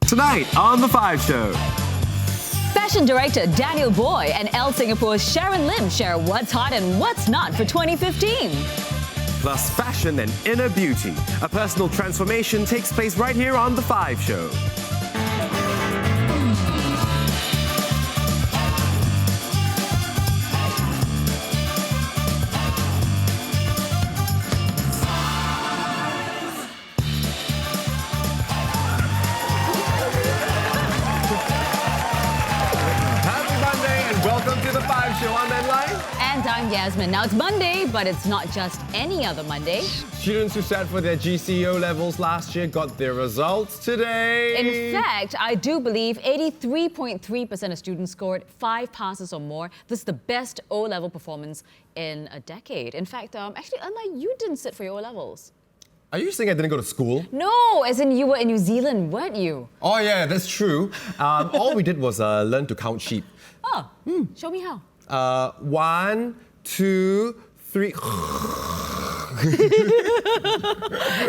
Tonight on The 5 Show. Fashion director Daniel Boy and Elle Singapore's Sharon Lim share what's hot and what's not for 2015. Plus fashion and inner beauty. A personal transformation takes place right here on The 5 Show. Welcome to The 5 Show. I'm Ed Lai. And I'm Yasmin. Now it's Monday, but it's not just any other Monday. Students who sat for their GCE levels last year got their results today. In fact, I do believe 83.3% of students scored 5 passes or more. This is the best O-level performance in a decade. In fact, actually, unlike you didn't sit for your O-levels. Are you saying I didn't go to school? No, as in you were in New Zealand, weren't you? Oh yeah, that's true. All we did was learn to count sheep. Oh, show me how. 1, 2, 3.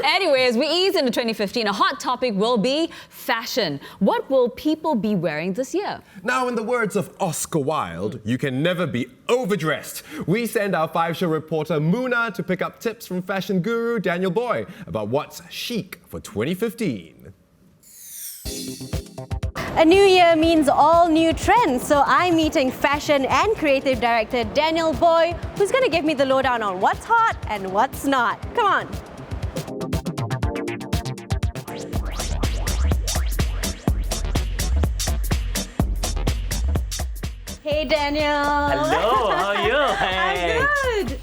Anyways, we ease into 2015. A hot topic will be fashion. What will people be wearing this year? Now, in the words of Oscar Wilde, you can never be overdressed. We send our 5 Show reporter Muna to pick up tips from fashion guru Daniel Boy about what's chic for 2015. A new year means all new trends, so I'm meeting fashion and creative director Daniel Boy, who's going to give me the lowdown on what's hot and what's not. Come on. Hey Daniel. Hello, how are you? Hey. I'm good.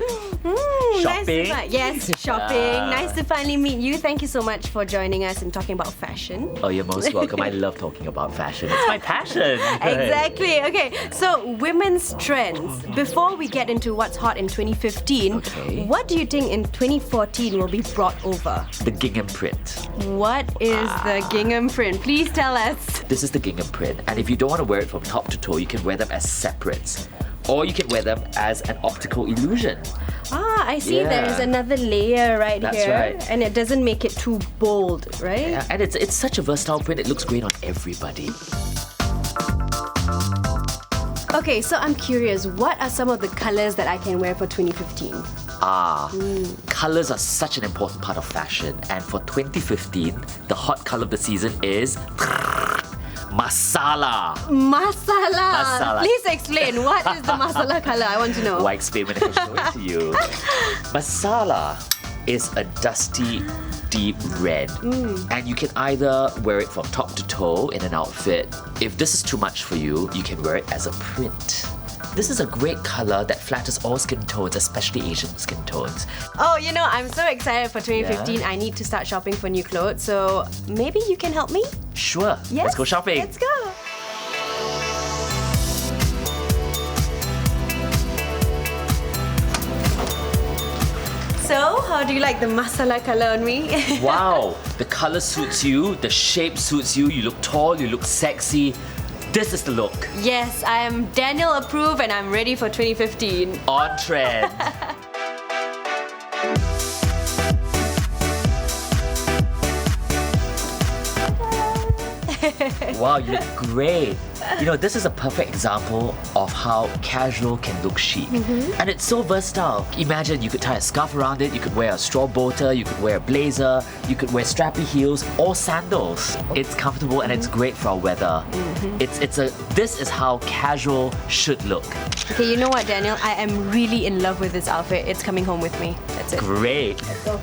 Shopping? Yes, shopping. Nice to finally meet you. Thank you so much for joining us and talking about fashion. Oh, you're most welcome. I love talking about fashion. It's my passion. Exactly. Okay, so women's trends. Before we get into what's hot in 2015, what do you think in 2014 will be brought over? The gingham print. What is the gingham print? Please tell us. This is the gingham print. And if you don't want to wear it from top to toe, you can wear them as separates. Or you can wear them as an optical illusion. Ah, I see. Yeah. There's another layer right That's here. right. And it doesn't make it too bold, right? Yeah, and it's such a versatile print, it looks great on everybody. Okay, so I'm curious, what are some of the colors that I can wear for 2015? Colors are such an important part of fashion. And for 2015, the hot color of the season is masala. Masala. Please explain, what is the masala color? I want to know. Why explain when I can show it to you? Masala is a dusty, deep red. And you can either wear it from top to toe in an outfit. If this is too much for you, you can wear it as a print. This is a great color that flatters all skin tones, especially Asian skin tones. Oh, you know, I'm so excited for 2015. I need to start shopping for new clothes. So maybe you can help me? Sure. Yes? Let's go shopping. Let's go. So, how do you like the masala color on me? Wow, the color suits you, the shape suits you, you look tall, you look sexy. This is the look. Yes, I am Daniel approved and I'm ready for 2015. On trend. Wow, you look great. You know, this is a perfect example of how casual can look chic. And it's so versatile. Imagine you could tie a scarf around it, you could wear a straw bow tie, you could wear a blazer, you could wear strappy heels or sandals. It's comfortable and it's great for our weather. This is how casual should look. Okay, you know what, Daniel? I am really in love with this outfit. It's coming home with me. That's it. Great. Let's go.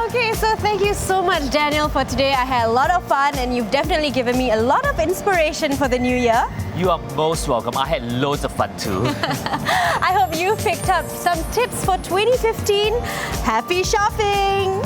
Okay, so thank you so much, Daniel, for today. I had a lot of fun and you've definitely given me a lot of inspiration for the new year. You are most welcome. I had loads of fun too. I hope you picked up some tips for 2015. Happy shopping!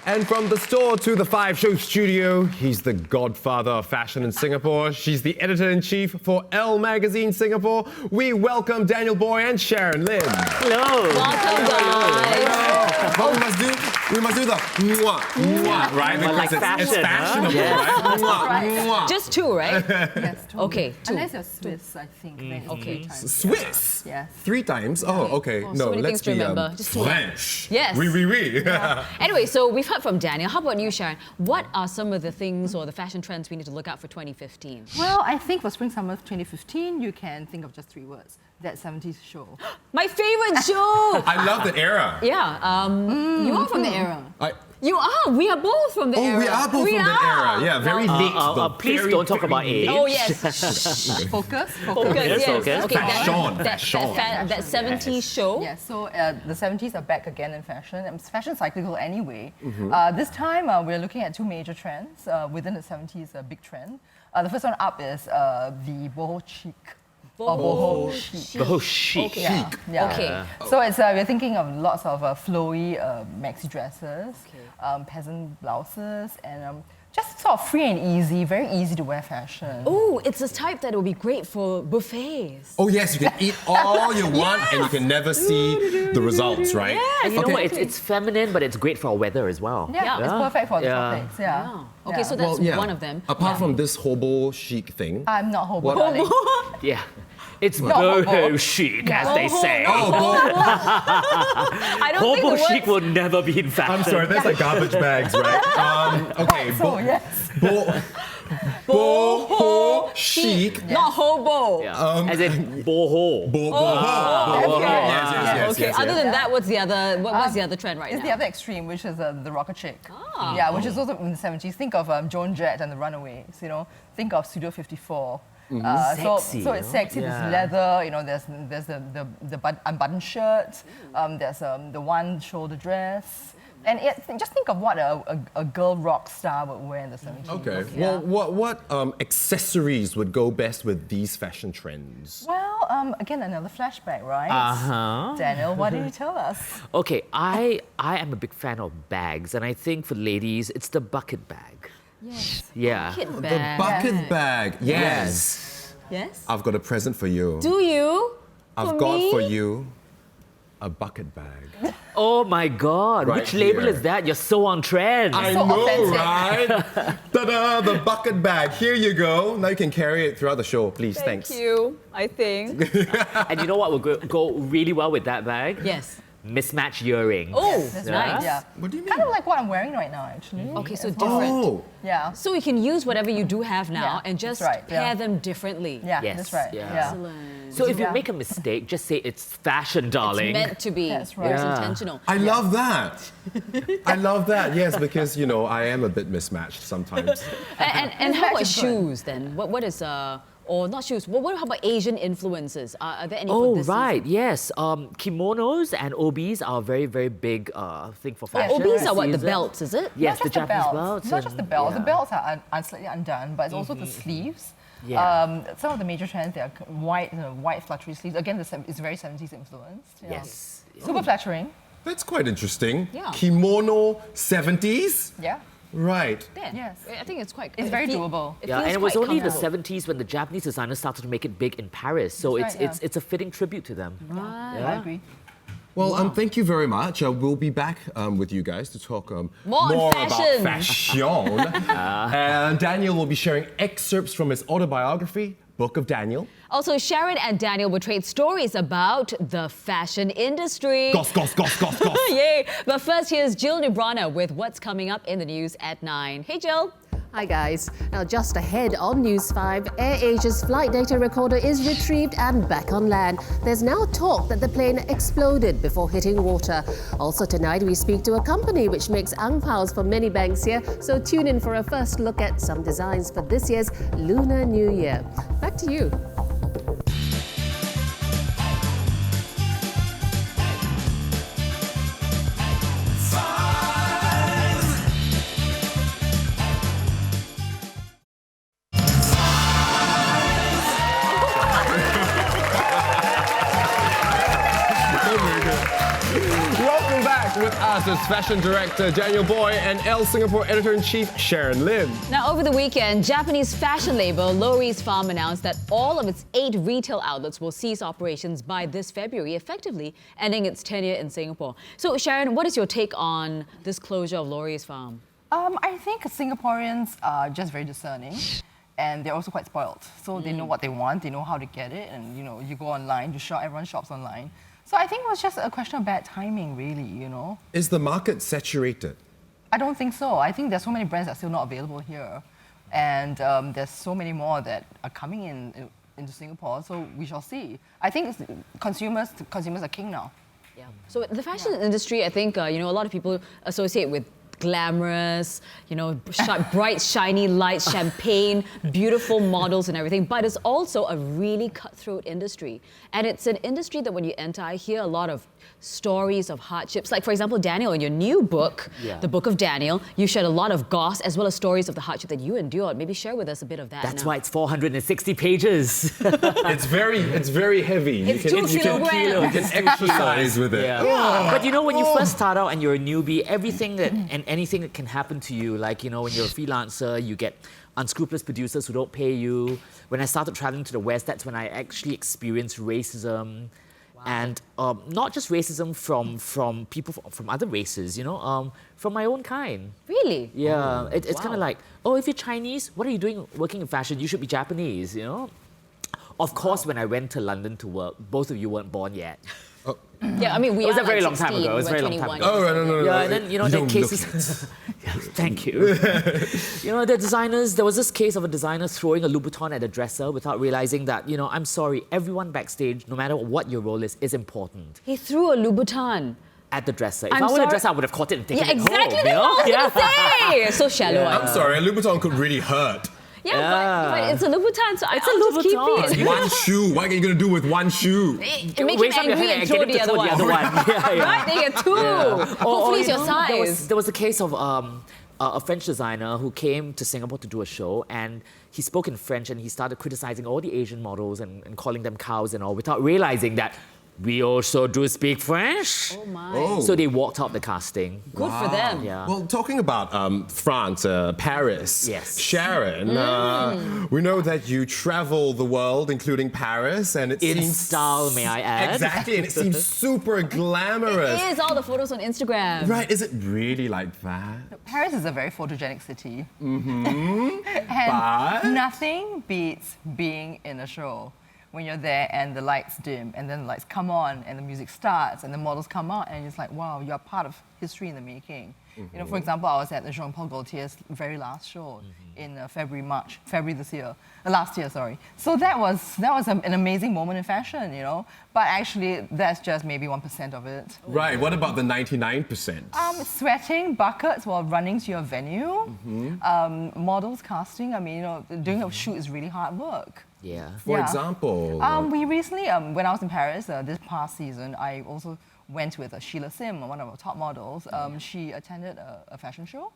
And from the store to the 5 Show studio, he's the godfather of fashion in Singapore. She's the editor-in-chief for Elle Magazine Singapore. We welcome Daniel Boy and Sharon Lim. Hello. Welcome, guys. What we must do We must do the mwah, mwah, right? But like Because it's fashion, huh? fashionable, Yes. right? Mwah, Right. mwah. Just two, right? Yes, two. Okay, two. Unless you're Swiss, I think. then it's Okay. 3 times. Swiss? Yes. 3 times? Oh, okay. so no, many let's things to be remember. Just two. French. Yes. Oui, oui, oui. Anyway, so we've heard from Daniel. How about you, Sharon? What are some of the things or the fashion trends we need to look out for 2015? Well, I think for Spring Summer 2015, you can think of just 3 words. That 70s show. My favorite show! I love the era. Yeah, you are from the era. You are. We are both from the era. We are both from that era. Yeah, very late. though. Please Very, don't talk very about late. age. Oh yes. Focus. Focus, yes. focus. Okay, Fashion. that 70s show. Yes, so the 70s are back again in fashion. It's fashion cyclical anyway. This time we're looking at 2 major trends within the 70s, a big trend. The first one up is the boho chic. Or boho chic. Oh, chic. Yeah, yeah. Okay. So it's we're thinking of lots of flowy maxi dresses, peasant blouses, and just sort of free and easy, very easy to wear fashion. Oh, it's a type that will be great for buffets. Oh yes, you can eat all you want and you can never see the results, right? And you know Okay. what? It's feminine, but it's great for our weather as well. Yeah, it's perfect for the Yeah. topics. Yeah. Wow. Okay, Yeah. so that's Well, yeah. one of them. Apart from this hobo chic thing. I'm not hobo, What- darling. Yeah. It's No, boho hobo. chic, as they say. Oh, I don't think Hobo the chic word. will never be in fashion. I'm sorry, that's like garbage bags, right? Okay, So yes. boho chic. Not hobo. Yeah. As in boho. Boho. Yes, yes, yes, Okay. yes, Other yes. than that, what's the other? What's the other trend right It's now? the other extreme, which is the rocker chick. Yeah, which is also in the 70s. Think of Joan Jett and the Runaways, you know. Think of Studio 54. Sexy, so it's you know? sexy, Yeah. there's leather, you know, there's the unbuttoned shirt, there's the one shoulder dress. And just think of what a girl rock star would wear in the 70s. Okay. Yeah. Well, what accessories would go best with these fashion trends? Well, again, another flashback, right? Uh-huh. Daniel, what did you tell us? Okay, I am a big fan of bags, and I think for ladies, it's the bucket bag. Yes. Yeah. Kit The bag. bucket bag. Yes. Yes. I've got a present for you. Do you? I've got for you a bucket bag. Oh my God, Right which label here. is that? You're so on trend. I So know, authentic. right? Ta-da! The bucket bag. Here you go. Now you can carry it throughout the show, please. Thanks. Thank you. I think. And you know what would go really well with that bag? Yes. Mismatched earrings. Oh, That's Yeah. right, yeah. What do you mean? Kind of like what I'm wearing right now, actually. Okay, so As well. different. Oh. Yeah. So you can use whatever you do have now Yeah, and just that's right, pair yeah. them differently. Yeah, Yes, that's right. yeah. Yeah. Excellent. So if you Yeah. make a mistake, just say it's fashion, darling. It's meant to be. That's right. It's Yeah. intentional. I love that. I love that, yes, because, you know, I am a bit mismatched sometimes. And how about Mismatch is good. shoes then? What is or not shoes? How about Asian influences? Are there any for Oh, this right, season? yes. Kimonos and obis are a very, very big thing for fashion. Obis this are what, the season. belts, is it? Yes, Not the just Japanese belts. belts. Not just the and- belts. yeah. The belts are slightly undone, but it's also the sleeves. Yeah. Some of the major trends, they are white fluttery sleeves. Again, it's very 70s influenced. Yeah. Yes. Super flattering. That's quite interesting. Yeah. Kimono 70s? Yeah. Right. Yeah. Yes. I think it's quite. It's very doable. It Yeah, feels and it was quite only the comfortable. 70s when the Japanese designers started to make it big in Paris. So That's right, it's a fitting tribute to them. I Yeah. agree. Well, thank you very much. We'll be back with you guys to talk More on about fashion. fashion. And Daniel will be sharing excerpts from his autobiography, Book of Daniel. Also, Sharon and Daniel will trade stories about the fashion industry. Goss, goss, goss, goss, goss. Yay! But first, here's Jill Nibrana with what's coming up in the news at 9. Hey, Jill. Hi guys. Now just ahead on News 5, AirAsia's flight data recorder is retrieved and back on land. There's now talk that the plane exploded before hitting water. Also tonight we speak to a company which makes ang paos for many banks here, so tune in for a first look at some designs for this year's Lunar New Year. Back to you. Welcome back With us is fashion director Daniel Boy and Elle Singapore editor-in-chief Sharon Lim. Now, over the weekend, Japanese fashion label Lowry's Farm announced that all of its 8 retail outlets will cease operations by this February, effectively ending its tenure in Singapore. So, Sharon, what is your take on this closure of Lowry's Farm? I think Singaporeans are just very discerning. And they're also quite spoiled. So they know what they want, they know how to get it, and you go online, you shop, everyone shops online. So I think it was just a question of bad timing, really. Is the market saturated? I don't think so. I think there's so many brands that are still not available here. And there's so many more that are coming into Singapore, so we shall see. I think consumers are king now. Yeah. So the fashion industry, I think, a lot of people associate with glamorous, bright, shiny lights, champagne, beautiful models and everything. But it's also a really cutthroat industry. And it's an industry that when you enter, I hear a lot of stories of hardships. Like, for example, Daniel, in your new book, The Book of Daniel, you shared a lot of goss as well as stories of the hardship that you endured. Maybe share with us a bit of that. That's why it's 460 pages. It's very heavy. It's 2 kilograms. You can exercise with it. Yeah. But when you first start out and you're a newbie, everything and anything that can happen to you, like, when you're a freelancer, you get unscrupulous producers who don't pay you. When I started traveling to the West, that's when I actually experienced racism. And not just racism from people from other races, from my own kind. Really? Yeah, it's kind of like, if you're Chinese, what are you doing working in fashion? You should be Japanese, Of course, when I went to London to work, both of you weren't born yet. Yeah, I mean, we It was are a very like long time 16, ago. It was a we're very long time 21. ago. Oh, right, no. Yeah, and then, there are cases... Thank you. The designers, there was this case of a designer throwing a Louboutin at a dresser without realizing that, I'm sorry, everyone backstage, no matter what your role is important. He threw a Louboutin. At the dresser. If I'm I were a sorry. dresser, I would have caught it and taken Yeah, it exactly. home. That's what I was going to say. So shallow. I'm sorry, a Louboutin could really hurt. Yeah, but it's a Louboutin, so It's I'll a just keep Louboutin. it. One shoe. What are you going to do with one shoe? Make him Raise up your angry hand and get throw him to the other throw one. the other one. Yeah. Right? They get 2. Hopefully it's your size. There was a case of a French designer who came to Singapore to do a show, and he spoke in French and he started criticizing all the Asian models and calling them cows and all without realizing that we also do speak French. Oh my. Oh. So they walked out the casting. Good for them. Yeah. Well, talking about France, Paris, Yes. Sharon, we know that you travel the world, including Paris, and it In seems... style, may I add. Exactly, and it seems super glamorous. It is all the photos on Instagram. Right, is it really like that? Paris is a very photogenic city. But- And nothing beats being in a show. When you're there and the lights dim and then the lights come on and the music starts and the models come out and it's like, wow, you're part of history in the making. For example, I was at the Jean-Paul Gaultier's very last show in February this year, last year, sorry. So that was an amazing moment in fashion, But actually, that's just maybe 1% of it. Right, what about the 99%? Sweating buckets while running to your venue, models casting. Doing a shoot is really hard work. Yeah. For Yeah. example... We recently, when I was in Paris this past season, I also went with Sheila Sim, one of our top models. She attended a fashion show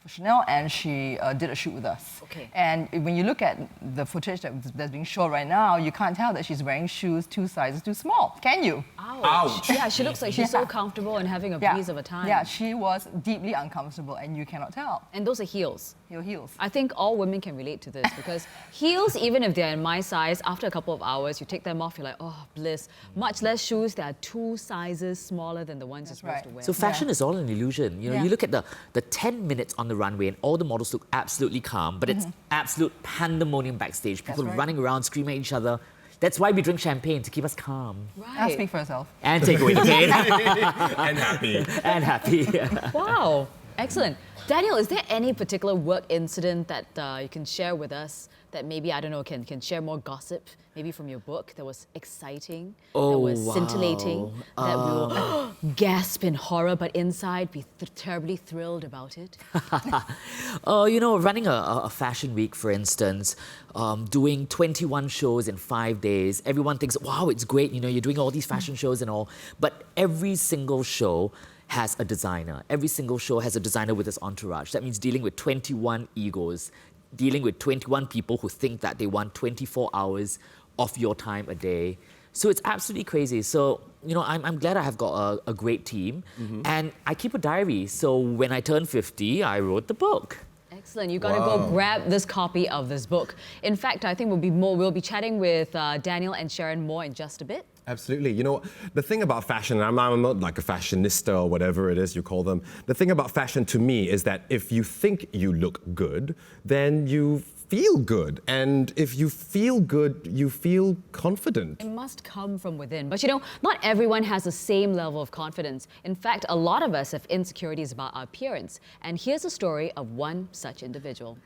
for Chanel, and she did a shoot with us. Okay. And when you look at the footage that's being shown right now, you can't tell that she's wearing shoes 2 sizes too small, can you? Ouch. Yeah, she looks like she's so Yeah. comfortable and having a breeze of a time. Yeah, she was deeply uncomfortable, and you cannot tell. And those are heels. Your heels. I think all women can relate to this because heels, even if they're in my size, after a couple of hours, you take them off, you're like, oh, bliss. Much less shoes that are 2 sizes smaller than the ones you're supposed right. to wear. So fashion is all an illusion. Yeah. You look at the 10 minutes on the runway and all the models look absolutely calm, but it's absolute pandemonium backstage. People That's right. running around, screaming at each other. That's why we drink champagne, to keep us calm. I'll speak for yourself. And take away the pain. And happy. And happy. Wow, excellent. Daniel, is there any particular work incident that you can share with us that maybe, I don't know, can share more gossip, maybe from your book, that was exciting, that was scintillating, that we will gasp in horror, but inside be terribly thrilled about it? Running a fashion week, for instance, doing 21 shows in 5 days, everyone thinks, wow, it's great, you're doing all these fashion shows and all, but every single show has a designer. Every single show has a designer with his entourage. That means dealing with 21 egos, dealing with 21 people who think that they want 24 hours of your time a day. So it's absolutely crazy. So, you know, I'm glad I have got a great team. And I keep a diary. So when I turned 50, I wrote the book. Excellent. You gotta go grab this copy of this book. In fact, I think we'll be chatting with Daniel and Sharon more in just a bit. Absolutely. You know, the thing about fashion, and I'm not like a fashionista or whatever it is you call them. The thing about fashion to me is that if you think you look good, then you feel good. And if you feel good, you feel confident. It must come from within. But you know, not everyone has the same level of confidence. In fact, a lot of us have insecurities about our appearance. And here's a story of one such individual.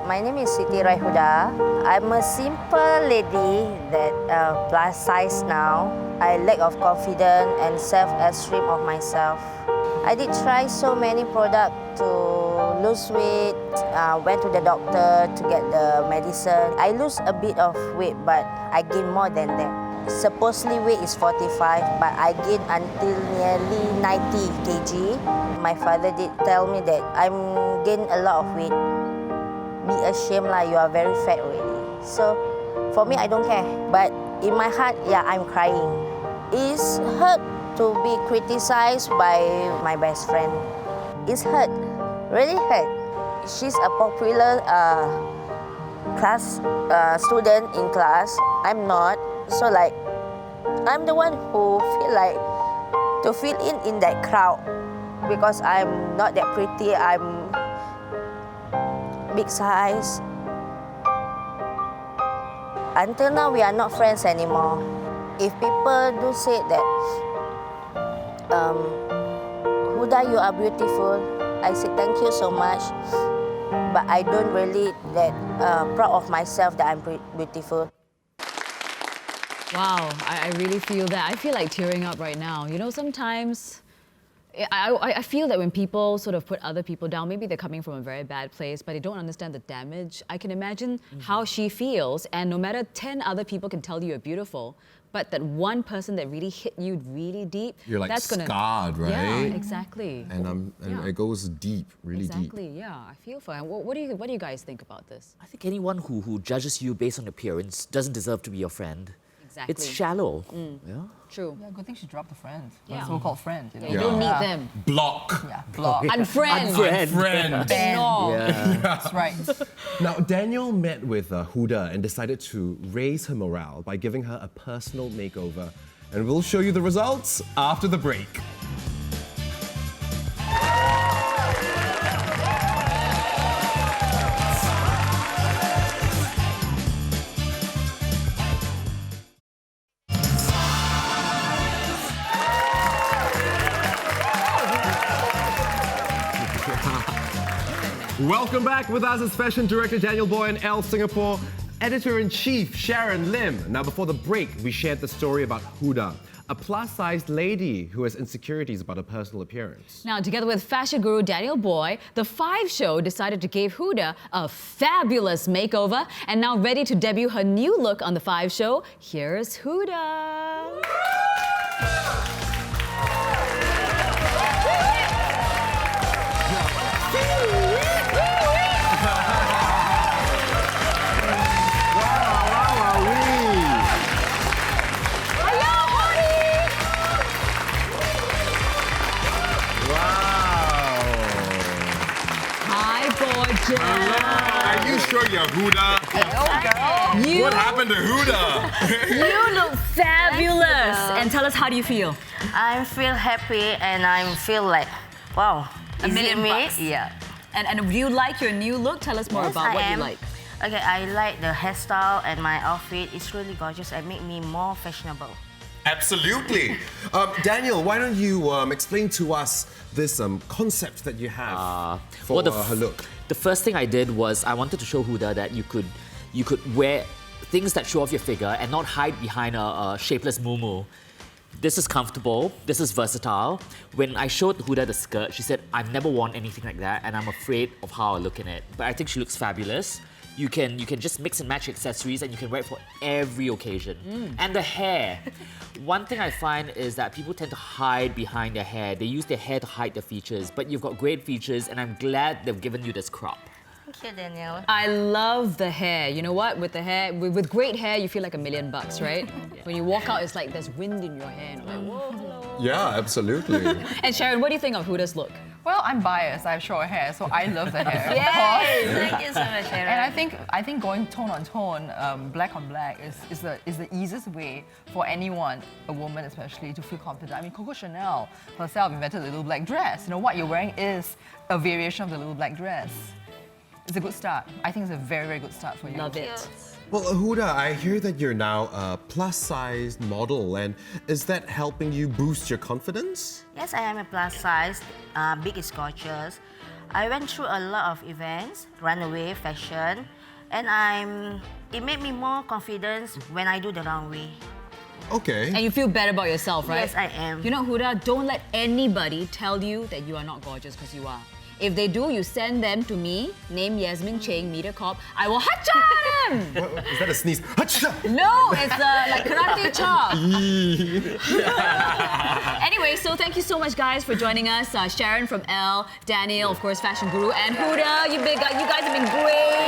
My name is Siti Raihuda. I'm a simple lady that plus size now. I lack of confidence and self-esteem of myself. I did try so many products to lose weight. Went to the doctor to get the medicine. I lose a bit of weight, but I gain more than that. Supposedly weight is 45, but I gain until nearly 90 kg. My father did tell me that I'm gain a lot of weight. Be ashamed lah, you are very fat already. So for me, I don't care. But in my heart, yeah, I'm crying. It's hurt to be criticized by my best friend. It's hurt, really hurt. She's a popular class student in class. I'm not. So like, I'm the one who feel like to fit in that crowd because I'm not that pretty. I'm big size. Until now, we are not friends anymore. If people do say that, Huda, you are beautiful, I say thank you so much. But I don't really that proud of myself that I'm beautiful. Wow, I really feel that. I feel like tearing up right now. You know, sometimes I feel that when people sort of put other people down, maybe they're coming from a very bad place, but they don't understand the damage. I can imagine how she feels, and no matter 10 other people can tell you you're beautiful, but that one person that really hit you really deep, You're like that's gonna, scarred, right? Yeah, exactly. And it goes deep, really deep. Exactly, yeah, I feel for her. What do you guys think about this? I think anyone who judges you based on appearance doesn't deserve to be your friend. Exactly. It's shallow. Yeah? True. Yeah, good thing she dropped the friend. Yeah. So-called friend. You know? You don't need them. Block. Yeah, block. Unfriend. Friend. No. That's right. Now, Daniel met with Huda and decided to raise her morale by giving her a personal makeover. And we'll show you the results after the break. Welcome back. With us is fashion director Daniel Boy and Elle Singapore, editor-in-chief Sharon Lim. Now, before the break, we shared the story about Huda, a plus-sized lady who has insecurities about her personal appearance. Now, together with fashion guru Daniel Boy, the Five Show decided to give Huda a fabulous makeover, and now ready to debut her new look on the Five Show, here's Huda. Are you sure you're Huda? What happened to Huda? You look fabulous. And tell us, how do you feel? I feel happy and I feel like, wow, $1 million me? bucks. Yeah. And do you like your new look? Tell us more Yes, about I what am. you like. Okay, I like the hairstyle and my outfit. It's really gorgeous and make me more fashionable. Absolutely. Daniel, why don't you explain to us this concept that you have for her look? The first thing I did was I wanted to show Huda that you could wear things that show off your figure and not hide behind a shapeless muumuu. This is comfortable, this is versatile. When I showed Huda the skirt, she said, I've never worn anything like that and I'm afraid of how I look in it. But I think she looks fabulous. You can just mix and match accessories and you can wear it for every occasion. And the hair. One thing I find is that people tend to hide behind their hair. They use their hair to hide their features, but you've got great features and I'm glad they've given you this crop. Thank you, Daniel. I love the hair. You know what? With the hair, with great hair, you feel like $1,000,000, right? When you walk out, it's like there's wind in your hair. And I'm like, whoa, hello. Yeah, absolutely. And Sharon, what do you think of Huda's look? Well, I'm biased. I have short hair, so I love the hair. Yay! Thank you so much, Sharon. And I think going tone on tone, black on black is the easiest way for anyone, a woman especially, to feel confident. I mean, Coco Chanel herself invented the little black dress. You know, what you're wearing is a variation of the little black dress. It's a good start. I think it's a very, very good start for you. Love it. Well, Huda, I hear that you're now a plus-sized model, and is that helping you boost your confidence? Yes, I am a plus size. Big is gorgeous. I went through a lot of events, runway, fashion, and it made me more confident when I do the runway. Okay. And you feel better about yourself, right? Yes, I am. You know, Huda, don't let anybody tell you that you are not gorgeous, because you are. If they do, you send them to me, name Yasmin Cheng, MediaCorp. I will hacha them! Is that a sneeze? Hacha! No, it's like karate chop. Anyway, so thank you so much, guys, for joining us. Sharon from Elle, Daniel, of course, Fashion Guru, and Huda. You guys have been great.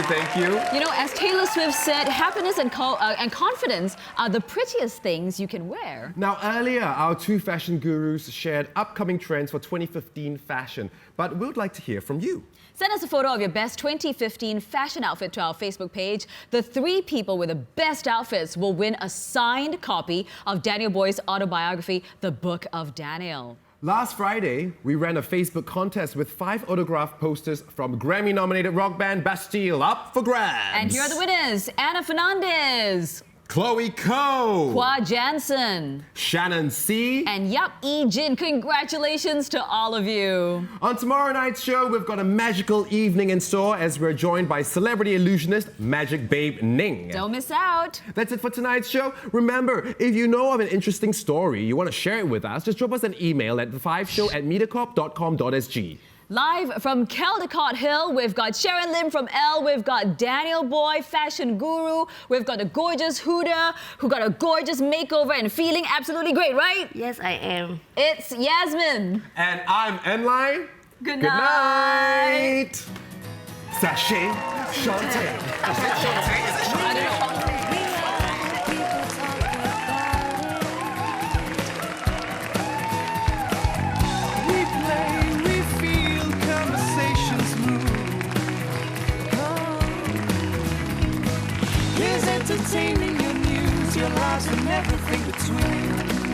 Thank you. You know, as Taylor Swift said, happiness and confidence are the prettiest things you can wear. Now, earlier, our two fashion gurus shared upcoming trends for 2015 fashion, but we would like to hear from you. Send us a photo of your best 2015 fashion outfit to our Facebook page. The 3 people with the best outfits will win a signed copy of Daniel Boy's autobiography, The Book of Daniel. Last Friday, we ran a Facebook contest with 5 autograph posters from Grammy-nominated rock band Bastille up for grabs. And here are the winners: Anna Fernandez, Chloe Ko, Hua Jansen, Shannon C, and Yap E Jin. Congratulations to all of you. On tomorrow night's show, we've got a magical evening in store as we're joined by celebrity illusionist Magic Babe Ning. Don't miss out. That's it for tonight's show. Remember, if you know of an interesting story, you want to share it with us, just drop us an email at the5show@mediacorp.com.sg. Live from Caldecott Hill, we've got Sharon Lim from Elle, we've got Daniel Boy, Fashion Guru, we've got the gorgeous Huda, who got a gorgeous makeover and feeling absolutely great, right? Yes, I am. It's Yasmin. And I'm Enline. Good Good night. night. Sachet Chanté. Entertaining your news, your lives and everything between.